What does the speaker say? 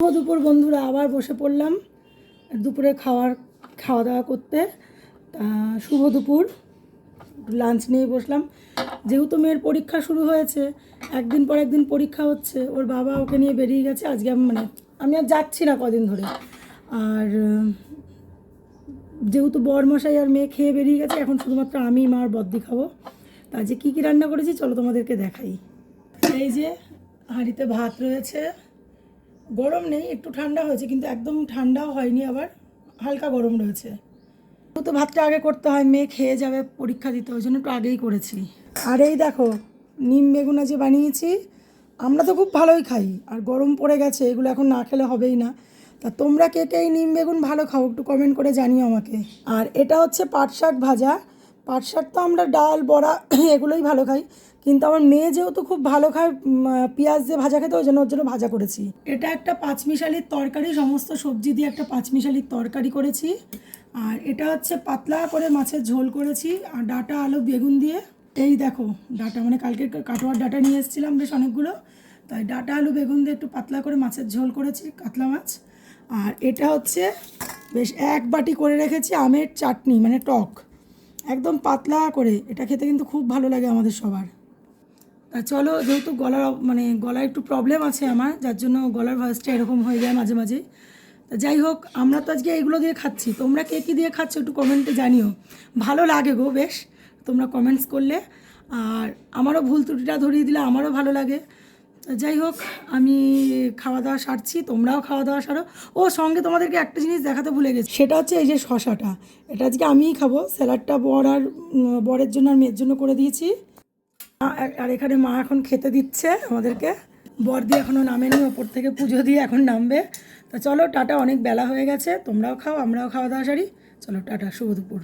দুপুর বন্ধুরা আবার বসে পড়লাম দুপুরে খাওয়া দাওয়া করতে। শুভ দুপুর, লাঞ্চ নিয়ে বসলাম। যেহেতু মেয়ের পরীক্ষা শুরু হয়েছে, একদিন পর একদিন পরীক্ষা হচ্ছে, ওর বাবা ওকে নিয়ে বেরিয়ে গেছে। আজকে আমি আর যাচ্ছি না কদিন ধরে। আর যেহেতু বরমশাই আর মেয়ে খেয়ে বেরিয়ে গেছে, এখন শুধুমাত্র আমি মা আর বদ্দি খাবো। তা যে কী কী রান্না করেছি চলো তোমাদেরকে দেখাই। এই যে হাঁড়িতে ভাত রয়েছে, গরম নেই, একটু ঠান্ডা হয়েছে, কিন্তু একদম ঠান্ডাও হয়নি, আবার হালকা গরম রয়েছে। তো ভাতটা আগে করতে হয়, মেয়ে খেয়ে যাবে পরীক্ষা দিতে, ওই জন্য একটু আগেই করেছি। আর এই দেখো নিম বেগুন যে বানিয়েছি, আমরা তো খুব ভালোই খাই, আর গরম পড়ে গেছে, এগুলো এখন না খেলে হবেই না। তা তোমরা কে কে এই নিম বেগুন ভালো খাও একটু কমেন্ট করে জানিও আমাকে। আর এটা হচ্ছে পাট শাক ভাজা। পাট শাক তো আমরা ডাল বড়া এগুলোই ভালো খাই, কিন্তু আমার মেয়ে যেহেতু খুব ভালো খায় পেঁয়াজ দিয়ে ভাজা খেতে, ওই জন্য ওর জন্য ভাজা করেছি। এটা একটা পাঁচমিশালির তরকারি, সমস্ত সবজি দিয়ে একটা পাঁচমিশালির তরকারি করেছি। আর এটা হচ্ছে পাতলা করে মাছের ঝোল করেছি, আর ডাঁটা আলু বেগুন দিয়ে। এই দেখো ডাঁটা, কালকে কাটোয়ার ডাঁটা নিয়ে এসেছিলাম বেশ অনেকগুলো, তাই ডাঁটা আলু বেগুন দিয়ে একটু পাতলা করে মাছের ঝোল করেছি, কাতলা মাছ। আর এটা হচ্ছে বেশ এক বাটি করে রেখেছি আমের চাটনি, টক, একদম পাতলা করে। এটা খেতে কিন্তু খুব ভালো লাগে আমাদের সবার। তা চলো, যেহেতু গলায় একটু প্রবলেম আছে আমার, যার জন্য গলার ভয়েসটা এরকম হয়ে যায় মাঝে মাঝে। তা যাই হোক, আমরা তো আজকে এগুলো দিয়ে খাচ্ছি, তোমরা কে কী দিয়ে খাচ্ছ একটু কমেন্টে জানিও। ভালো লাগে গো বেশ, তোমরা কমেন্টস করলে, আর আমারও ভুল ত্রুটিটা ধরিয়ে দিলে আমারও ভালো লাগে। যাই হোক, আমি খাওয়া দাওয়া সারছি, তোমরাও খাওয়া দাওয়া সারো। ও সঙ্গে তোমাদেরকে একটা জিনিস দেখাতে ভুলে গেছি, সেটা হচ্ছে এই যে শশাটা, এটা আজকে আমিই খাবো। স্যালাডটা বরের জন্য আর মেয়ের জন্য করে দিয়েছি। আর এখানে মা এখন খেতে দিচ্ছে আমাদেরকে। বর্দি এখনও নামেনি, ওপর থেকে পুজো দিয়ে এখন নামবে। তা চলো টাটা, অনেক বেলা হয়ে গেছে, তোমরাও খাও, আমরাও খাওয়া দাওয়া সারি। চলো টাটা, শুভ দুপুর।